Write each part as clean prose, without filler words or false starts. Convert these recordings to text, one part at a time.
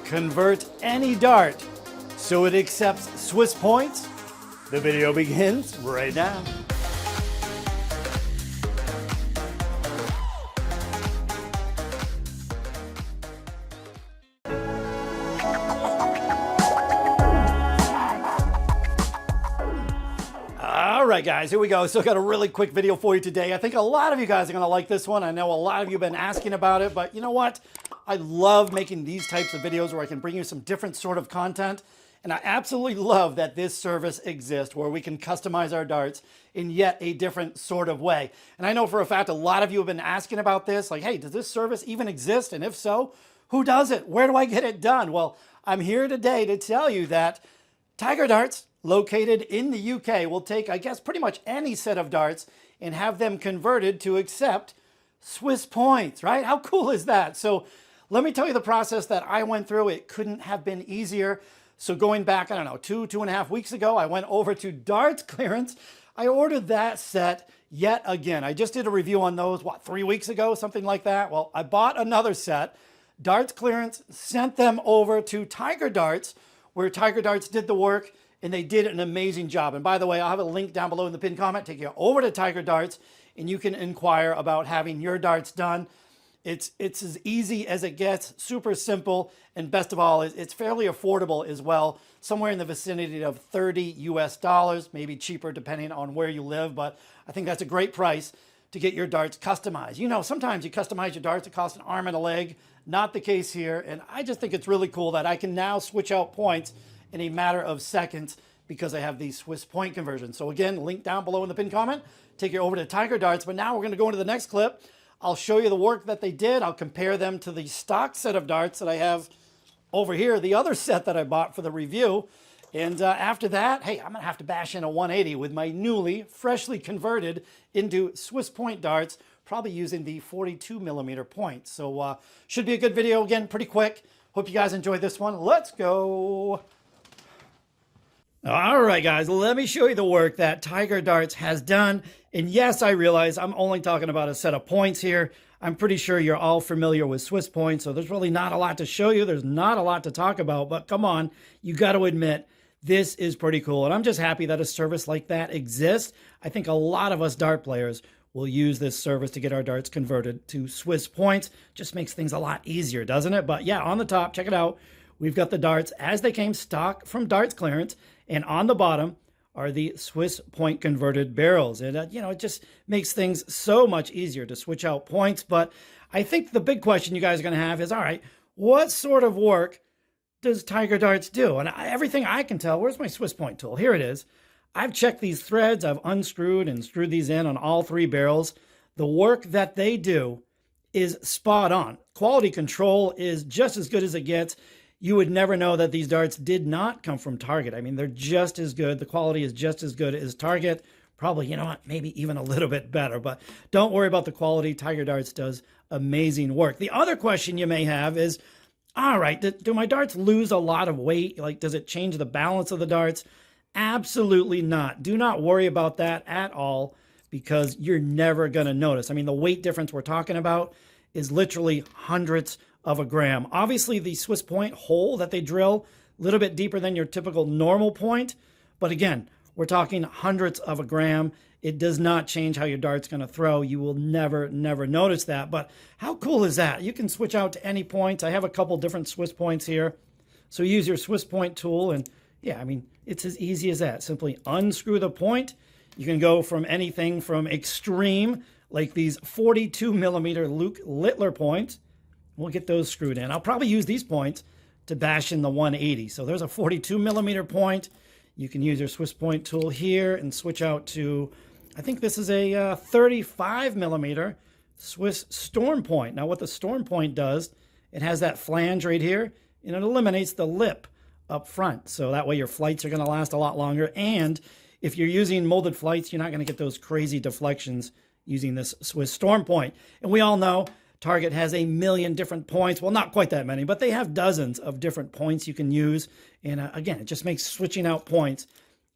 convert any dart so it accepts Swiss points? The video begins right now. All right, guys, here we go. So I got a really quick video for you today. I think a lot of you guys are going to like this one. I know a lot of you have been asking about it, but you know what? I love making these types of videos where I can bring you some different sort of content. And I absolutely love that this service exists where we can customize our darts in yet a different sort of way. And I know for a fact a lot of you have been asking about this, like, hey, does this service even exist? And if so, who does it? Where do I get it done? Well, I'm here today to tell you that Tiger Darts, located in the UK, will take, I guess, pretty much any set of darts and have them converted to accept Swiss points, right? How cool is that? So let me tell you the process that I went through. It couldn't have been easier. So going back, I don't know, 2.5 weeks ago, I went over to Darts Clearance. I ordered that set yet again. I just did a review on those, 3 weeks ago, something like that? Well, I bought another set. Darts Clearance sent them over to Tiger Darts, where Tiger Darts did the work, and they did an amazing job. And by the way, I'll have a link down below in the pinned comment, take you over to Tiger Darts, and you can inquire about having your darts done. It's as easy as it gets, super simple, and best of all, it's fairly affordable as well, somewhere in the vicinity of $30 US, maybe cheaper depending on where you live, but I think that's a great price to get your darts customized. You know, sometimes you customize your darts, it costs an arm and a leg. Not the case here, and I just think it's really cool that I can now switch out points in a matter of seconds because I have these Swiss point conversions. So again, link down below in the pinned comment, take you over to Tiger Darts, but now we're gonna go into the next clip. I'll show you the work that they did. I'll compare them to the stock set of darts that I have over here, the other set that I bought for the review. And after that, hey, I'm gonna have to bash in a 180 with my newly, freshly converted into Swiss point darts, probably using the 42mm point. So should be a good video, again, pretty quick. Hope you guys enjoyed this one. Let's go. All right, guys, let me show you the work that Tiger Darts has done. And yes, I realize I'm only talking about a set of points here. I'm pretty sure you're all familiar with Swiss points, so there's really not a lot to show you. There's not a lot to talk about, but come on, you got to admit, this is pretty cool. And I'm just happy that a service like that exists. I think a lot of us dart players will use this service to get our darts converted to Swiss points. Just makes things a lot easier, doesn't it? But yeah, on the top, check it out. We've got the darts as they came stock from Darts Clearance, and on the bottom are the Swiss point converted barrels. And, you know, it just makes things so much easier to switch out points. But I think the big question you guys are going to have is, all right, what sort of work does Tiger Darts do? And everything I can tell, where's my Swiss point tool? Here it is. I've checked these threads. I've unscrewed and screwed these in on all three barrels. The work that they do is spot on. Quality control is just as good as it gets. You would never know that these darts did not come from Target. I mean, they're just as good. The quality is just as good as Target. Probably, you know what, maybe even a little bit better. But don't worry about the quality. Tiger Darts does amazing work. The other question you may have is, all right, do my darts lose a lot of weight? Like, does it change the balance of the darts? Absolutely not. Do not worry about that at all because you're never going to notice. I mean, the weight difference we're talking about is literally hundredths of a gram. Obviously, the Swiss point hole that they drill, a little bit deeper than your typical normal point. But again, we're talking hundredths of a gram. It does not change how your dart's going to throw. You will never notice that. But how cool is that? You can switch out to any points. I have a couple different Swiss points here. So use your Swiss point tool and yeah, I mean, it's as easy as that. Simply unscrew the point. You can go from anything from extreme, like these 42mm Luke Littler points. We'll get those screwed in. I'll probably use these points to bash in the 180. So there's a 42mm point. You can use your Swiss point tool here and switch out to, I think this is a 35mm Swiss Storm point. Now what the Storm point does, it has that flange right here, and it eliminates the lip up front. So that way your flights are going to last a lot longer. And if you're using molded flights, you're not going to get those crazy deflections using this Swiss Storm point. And we all know Target has a million different points. Well, not quite that many, but they have dozens of different points you can use. And again, it just makes switching out points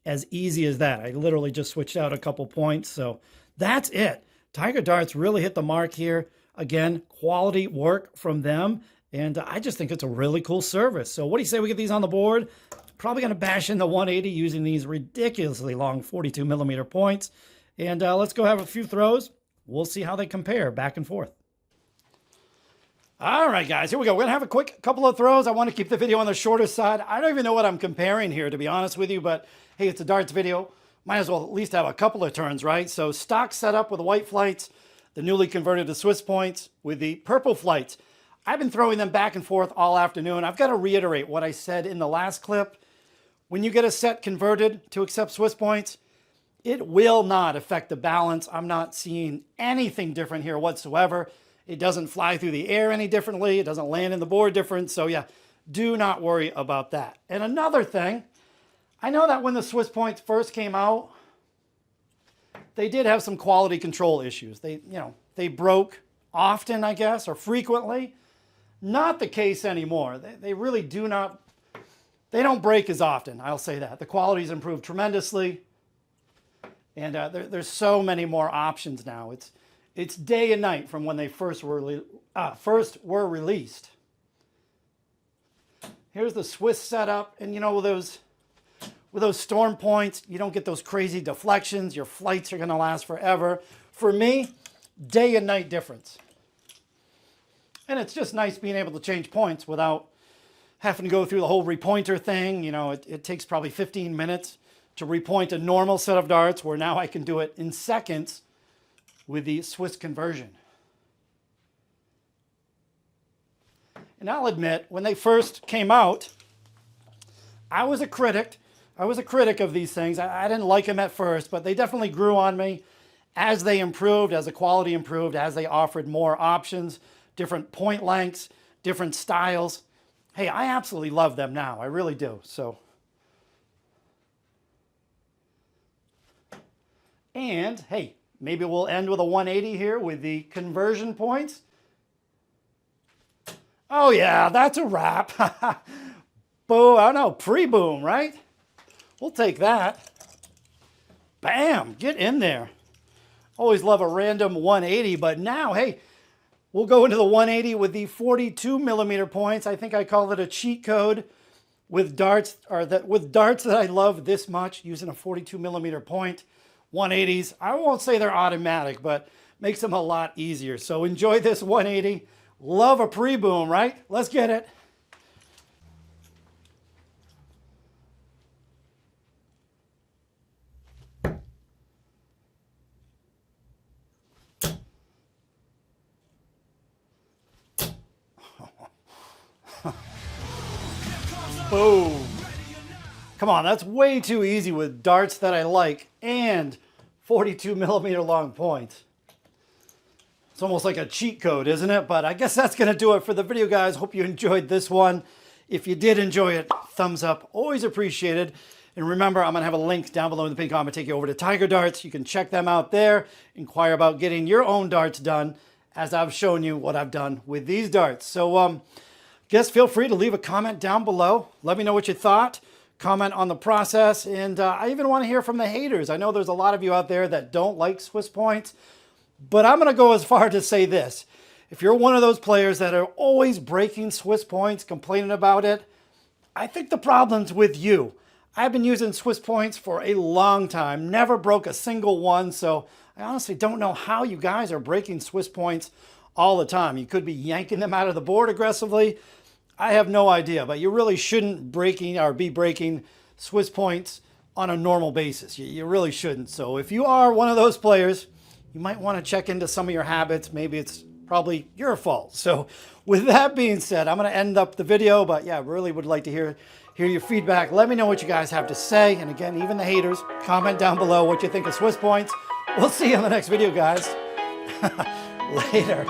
as easy as that. I literally just switched out a couple points. So that's it. Tiger Darts really hit the mark here. Again, quality work from them. And I just think it's a really cool service. So what do you say we get these on the board? Probably going to bash in the 180 using these ridiculously long 42 millimeter points. And let's go have a few throws. We'll see how they compare back and forth. All right, guys, here we go. We're going to have a quick couple of throws. I want to keep the video on the shorter side. I don't even know what I'm comparing here, to be honest with you, but hey, it's a darts video. Might as well at least have a couple of turns, right? So stock setup with the white flights, the newly converted to Swiss points with the purple flights. I've been throwing them back and forth all afternoon. I've got to reiterate what I said in the last clip. When you get a set converted to accept Swiss points, it will not affect the balance. I'm not seeing anything different here whatsoever. It doesn't fly through the air any differently. It doesn't land in the board different. So yeah, do not worry about that. And another thing, I know that when the Swiss points first came out, they did have some quality control issues. They broke often, I guess, or frequently. Not the case anymore. They really do not, they don't break as often, I'll say that. The quality's improved tremendously. And there's so many more options now. It's day and night from when they first were released. Here's the Swiss setup, and you know, with those storm points, you don't get those crazy deflections. Your flights are going to last forever. For me, day and night difference. And it's just nice being able to change points without having to go through the whole repointer thing. You know, it takes probably 15 minutes to repoint a normal set of darts, where now I can do it in seconds with the Swiss conversion. And I'll admit, when they first came out, I was a critic. I was a critic of these things. I didn't like them at first, but they definitely grew on me as they improved, as the quality improved, as they offered more options, different point lengths, different styles. Hey, I absolutely love them now. I really do. So, and hey, maybe we'll end with a 180 here with the conversion points. Oh yeah, that's a wrap. Boom, I don't know, pre-boom, right? We'll take that. Bam, get in there. Always love a random 180, but now, hey, we'll go into the 180 with the 42 millimeter points. I think I call it a cheat code with darts, with darts that I love this much, using a 42 millimeter point. 180s, I won't say they're automatic, but makes them a lot easier. So enjoy this 180. Love a pre-boom, right? Let's get it. Boom. Come on, that's way too easy with darts that I like and 42 millimeter long points. It's almost like a cheat code, isn't it? But I guess that's going to do it for the video, guys. Hope you enjoyed this one. If you did enjoy it, thumbs up, always appreciated. And remember, I'm going to have a link down below in the pinned comment, take you over to Tiger Darts. You can check them out there, inquire about getting your own darts done, as I've shown you what I've done with these darts. So, guess feel free to leave a comment down below. Let me know what you thought. Comment on the process, and I even want to hear from the haters. I know there's a lot of you out there that don't like Swiss points, but I'm going to go as far to say this. If you're one of those players that are always breaking Swiss points, complaining about it, I think the problem's with you. I've been using Swiss points for a long time, never broke a single one, so I honestly don't know how you guys are breaking Swiss points all the time. You could be yanking them out of the board aggressively. I have no idea, but you really shouldn't be breaking Swiss points on a normal basis. You really shouldn't. So if you are one of those players, you might want to check into some of your habits. Maybe it's probably your fault. So with that being said, I'm going to end up the video, but yeah, really would like to hear your feedback. Let me know what you guys have to say. And again, even the haters, comment down below what you think of Swiss points. We'll see you in the next video, guys. Later.